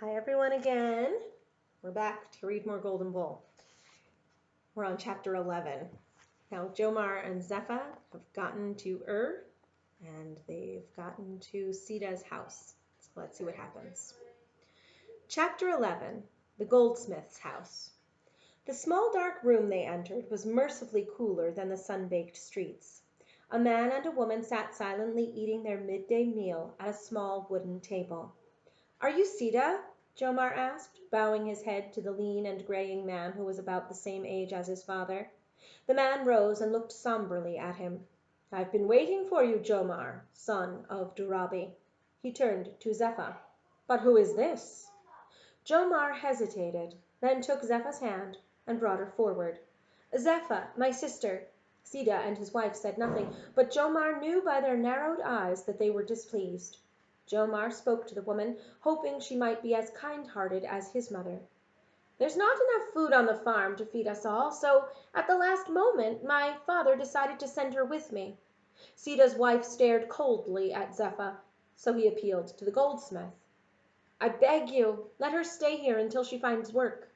Hi everyone again. We're back to read more Golden Bowl. We're on chapter 11. Now Jomar and Zepha have gotten to and they've gotten to Sida's house. So let's see what happens. Chapter 11. The Goldsmith's House. The small dark room they entered was mercifully cooler than the sun-baked streets. A man and a woman sat silently eating their midday meal at a small wooden table. "Are you Sida?" Jomar asked, bowing his head to the lean and graying man who was about the same age as his father. The man rose and looked somberly at him. "I've been waiting for you, Jomar, son of Durabi." He turned to Zepha. "But who is this?" Jomar hesitated, then took Zepha's hand and brought her forward. "Zepha, my sister." Sida and his wife said nothing, but Jomar knew by their narrowed eyes that they were displeased. Jomar spoke to the woman, hoping she might be as kind-hearted as his mother. "There's not enough food on the farm to feed us all, so at the last moment my father decided to send her with me." Sida's wife stared coldly at Zepha, so he appealed to the goldsmith. "I beg you, let her stay here until she finds work."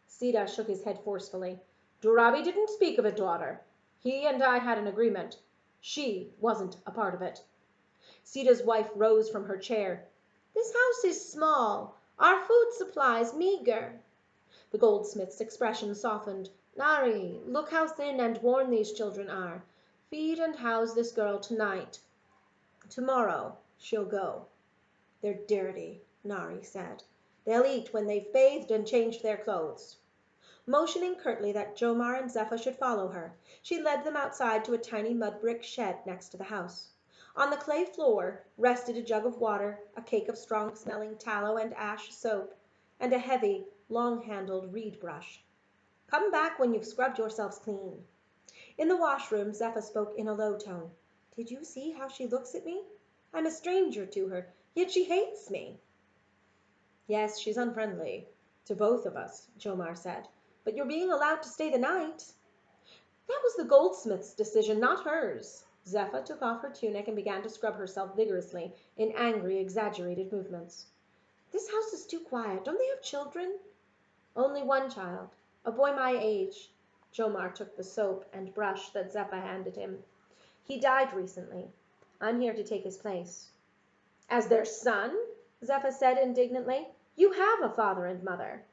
Sida shook his head forcefully. "Durabi didn't speak of a daughter. He and I had an agreement. She wasn't a part of it." Sida's wife rose from her chair. "This house is small. Our food supplies meager." The goldsmith's expression softened. "Nari, look how thin and worn these children are. Feed and house this girl tonight. Tomorrow she'll go." "They're dirty," Nari said. "They'll eat when they've bathed and changed their clothes." Motioning curtly that Jomar and Zepha should follow her, she led them outside to a tiny mud-brick shed next to the house. On the clay floor rested a jug of water, a cake of strong-smelling tallow and ash soap, and a heavy, long-handled reed brush. "Come back when you've scrubbed yourselves clean." In the washroom Zepha spoke in a low tone. "Did you see how she looks at me? I'm a stranger to her, yet she hates me." "Yes, she's unfriendly to both of us," Jomar said. "But you're being allowed to stay the night." "That was the goldsmith's decision, not hers." Zepha took off her tunic and began to scrub herself vigorously in angry, exaggerated movements. "This house is too quiet. Don't they have children?" "Only one child, a boy my age." Jomar took the soap and brush that Zepha handed him. "He died recently. I'm here to take his place." "As their son?" Zepha said indignantly. "You have a father and mother."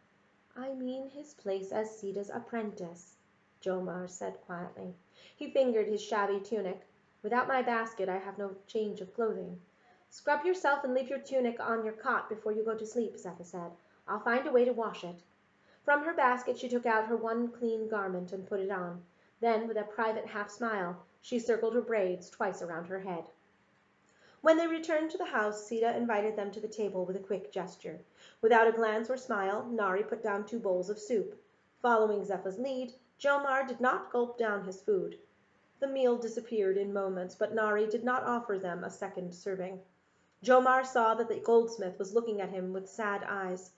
"I mean his place as Sida's apprentice," Jomar said quietly. He fingered his shabby tunic. "Without my basket I have no change of clothing." "Scrub yourself and leave your tunic on your cot before you go to sleep," Zepha said. "I'll find a way to wash it." From her basket she took out her one clean garment and put it on. Then, with a private half-smile, she circled her braids twice around her head. When they returned to the house, Sida invited them to the table with a quick gesture. Without a glance or smile, Nari put down 2 bowls of soup. Following Zepha's lead, Jomar did not gulp down his food. The meal disappeared in moments, but Nari did not offer them a second serving. Jomar saw that the goldsmith was looking at him with sad eyes.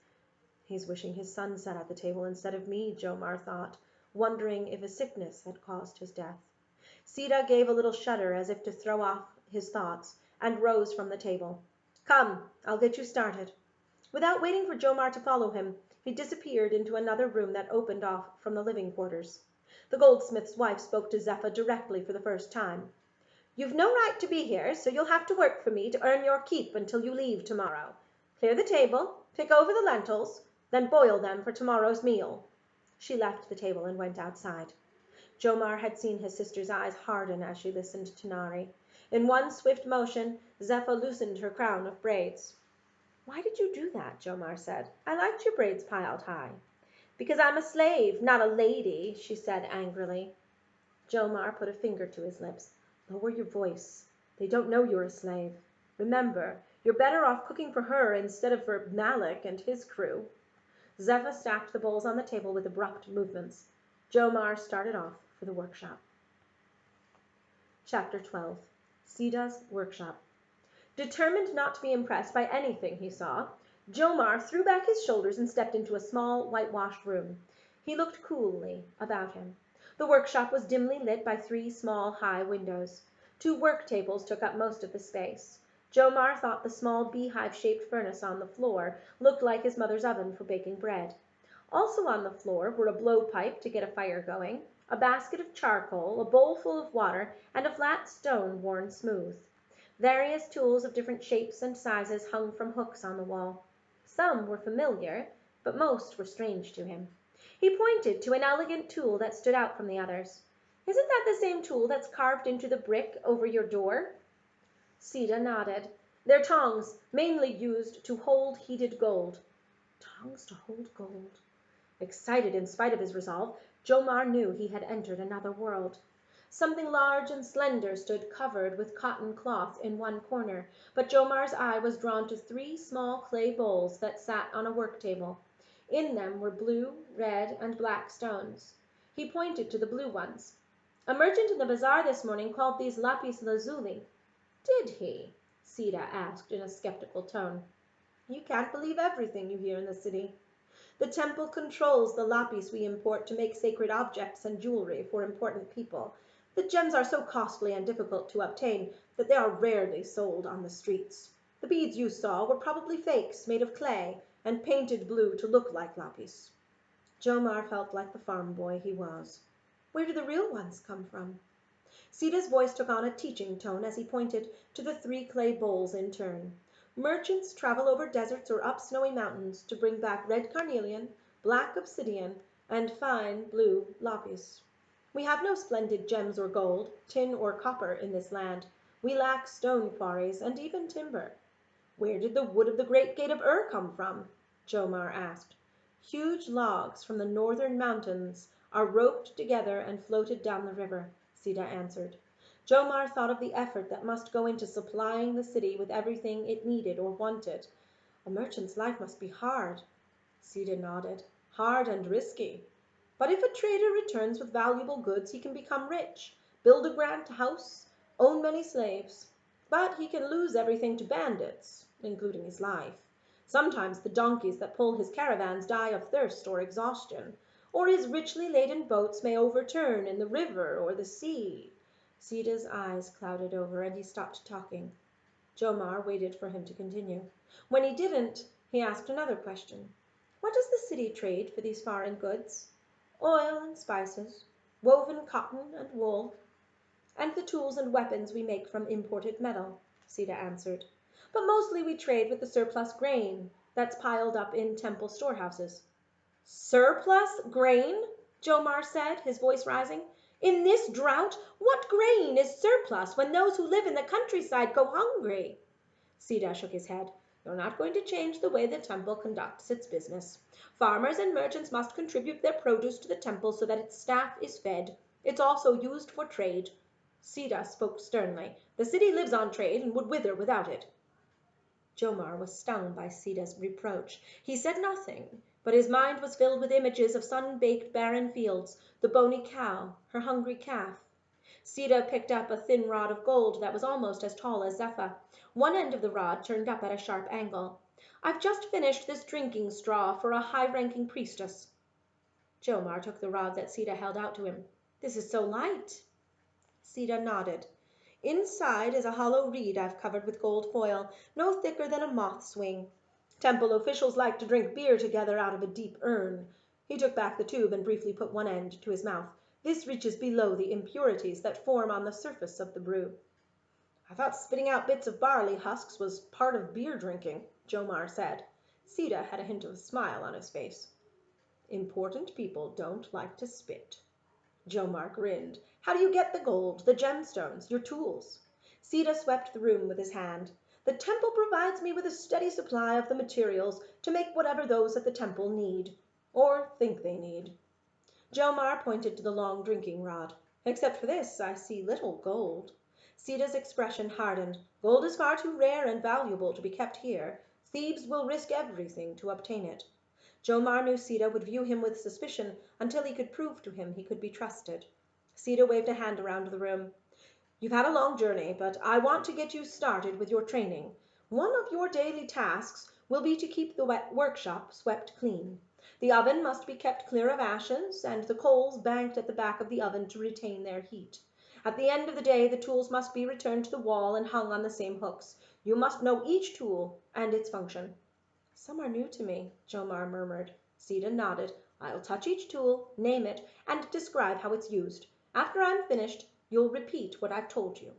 "He's wishing his son sat at the table instead of me," Jomar thought, wondering if a sickness had caused his death. Sida gave a little shudder as if to throw off his thoughts, and rose from the table. "Come, I'll get you started." Without waiting for Jomar to follow him, he disappeared into another room that opened off from the living quarters. The goldsmith's wife spoke to Zepha directly for the first time. "You've no right to be here, so you'll have to work for me to earn your keep until you leave tomorrow. Clear the table, pick over the lentils, then boil them for tomorrow's meal." She left the table and went outside. Jomar had seen his sister's eyes harden as she listened to Nari. In one swift motion, Zepha loosened her crown of braids. "Why did you do that?" Jomar said. "I liked your braids piled high." "Because I'm a slave, not a lady," she said angrily. Jomar put a finger to his lips. "Lower your voice. They don't know you're a slave. Remember, you're better off cooking for her instead of for Malik and his crew." Zepha stacked the bowls on the table with abrupt movements. Jomar started off for the workshop. Chapter 12. Sida's Workshop. Determined not to be impressed by anything he saw, Jomar threw back his shoulders and stepped into a small, whitewashed room. He looked coolly about him. The workshop was dimly lit by 3 small, high windows. 2 work tables took up most of the space. Jomar thought the small beehive-shaped furnace on the floor looked like his mother's oven for baking bread. Also on the floor were a blowpipe to get a fire going, a basket of charcoal, a bowl full of water, and a flat stone worn smooth. Various tools of different shapes and sizes hung from hooks on the wall. Some were familiar, but most were strange to him. He pointed to an elegant tool that stood out from the others. "Isn't that the same tool that's carved into the brick over your door?" Sita nodded. "They're tongs, mainly used to hold heated gold." Tongs to hold gold. Excited in spite of his resolve, Jomar knew he had entered another world. Something large and slender stood covered with cotton cloth in one corner, but Jomar's eye was drawn to 3 small clay bowls that sat on a work table. In them were blue, red, and black stones. He pointed to the blue ones. "A merchant in the bazaar this morning called these lapis lazuli." "Did he?" Sita asked in a skeptical tone. "You can't believe everything you hear in the city. The temple controls the lapis we import to make sacred objects and jewelry for important people. The gems are so costly and difficult to obtain that they are rarely sold on the streets. The beads you saw were probably fakes made of clay and painted blue to look like lapis." Jomar felt like the farm boy he was. "Where do the real ones come from?" Sita's voice took on a teaching tone as he pointed to the 3 clay bowls in turn. "Merchants travel over deserts or up snowy mountains to bring back red carnelian, black obsidian, and fine blue lapis. We have no splendid gems or gold, tin or copper in this land. We lack stone quarries and even timber." "Where did the wood of the great gate of Ur come from?" Jomar asked. "Huge logs from the northern mountains are roped together and floated down the river," Sita answered. Jomar thought of the effort that must go into supplying the city with everything it needed or wanted. A merchant's life must be hard. Sita nodded. "Hard and risky. But if a trader returns with valuable goods, he can become rich, build a grand house, own many slaves. But he can lose everything to bandits, including his life. Sometimes the donkeys that pull his caravans die of thirst or exhaustion, or his richly laden boats may overturn in the river or the sea." Sita's eyes clouded over, and he stopped talking. Jomar waited for him to continue. When he didn't, he asked another question. "What does the city trade for these foreign goods?" "Oil and spices, woven cotton and wool, and the tools and weapons we make from imported metal," Sita answered. "But mostly we trade with the surplus grain that's piled up in temple storehouses." "Surplus grain?" Jomar said, his voice rising. "In this drought, what grain is surplus when those who live in the countryside go hungry?" Sita shook his head. "You're not going to change the way the temple conducts its business. Farmers and merchants must contribute their produce to the temple so that its staff is fed. It's also used for trade." Sita spoke sternly. "The city lives on trade and would wither without it." Jomar was stung by Sita's reproach. He said nothing, but his mind was filled with images of sun-baked barren fields, the bony cow, her hungry calf. Sita picked up a thin rod of gold that was almost as tall as Zephyr. One end of the rod turned up at a sharp angle. "I've just finished this drinking straw for a high-ranking priestess." Jomar took the rod that Sita held out to him. "This is so light." Sita nodded. "Inside is a hollow reed I've covered with gold foil, no thicker than a moth's wing. Temple officials like to drink beer together out of a deep urn." He took back the tube and briefly put one end to his mouth. "This reaches below the impurities that form on the surface of the brew." "I thought spitting out bits of barley husks was part of beer drinking," Jomar said. Sita had a hint of a smile on his face. "Important people don't like to spit." Jomar grinned. "How do you get the gold, the gemstones, your tools?" Sita swept the room with his hand. "The temple provides me with a steady supply of the materials to make whatever those at the temple need, or think they need." Jomar pointed to the long drinking rod. "Except for this, I see little gold." Sita's expression hardened. "Gold is far too rare and valuable to be kept here. Thieves will risk everything to obtain it." Jomar knew Sita would view him with suspicion until he could prove to him he could be trusted. Sita waved a hand around the room. "You've had a long journey, but I want to get you started with your training. One of your daily tasks will be to keep the workshop swept clean. The oven must be kept clear of ashes, and the coals banked at the back of the oven to retain their heat. At the end of the day, the tools must be returned to the wall and hung on the same hooks. You must know each tool and its function." "Some are new to me," Jomar murmured. Sita nodded. "I'll touch each tool, name it, and describe how it's used. After I'm finished, you'll repeat what I've told you."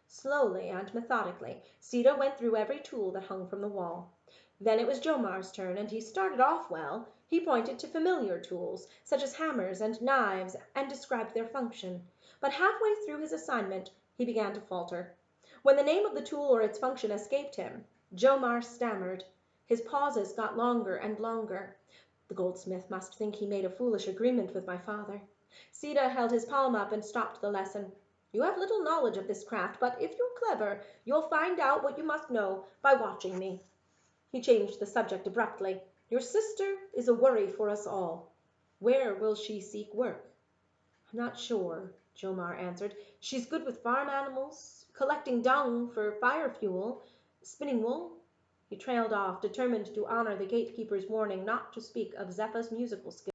Slowly and methodically, Sita went through every tool that hung from the wall. Then it was Jomar's turn, and he started off well. He pointed to familiar tools, such as hammers and knives, and described their function. But halfway through his assignment, he began to falter. When the name of the tool or its function escaped him, Jomar stammered. His pauses got longer and longer. "The goldsmith must think he made a foolish agreement with my father." Sita held his palm up and stopped the lesson. "You have little knowledge of this craft, but if you're clever, you'll find out what you must know by watching me." He changed the subject abruptly. "Your sister is a worry for us all. Where will she seek work?" "I'm not sure," Jomar answered. "She's good with farm animals, collecting dung for fire fuel, spinning wool." He trailed off, determined to honor the gatekeeper's warning not to speak of Zepha's musical skill.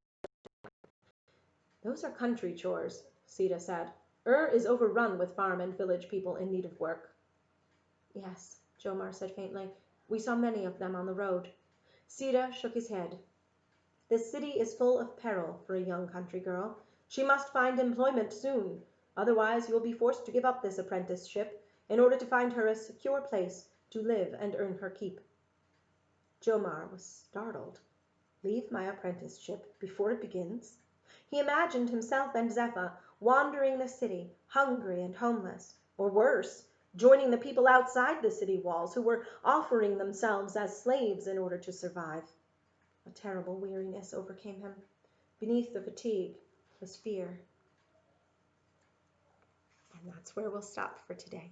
"Those are country chores," Sita said. "Is overrun with farm and village people in need of work." "Yes," Jomar said faintly. "We saw many of them on the road." Sita shook his head. "This city is full of peril for a young country girl. She must find employment soon. Otherwise you'll be forced to give up this apprenticeship in order to find her a secure place to live and earn her keep." Jomar was startled. Leave my apprenticeship before it begins? He imagined himself and Zepha wandering the city, hungry and homeless, or worse, joining the people outside the city walls who were offering themselves as slaves in order to survive. A terrible weariness overcame him. Beneath the fatigue was fear. And that's where we'll stop for today.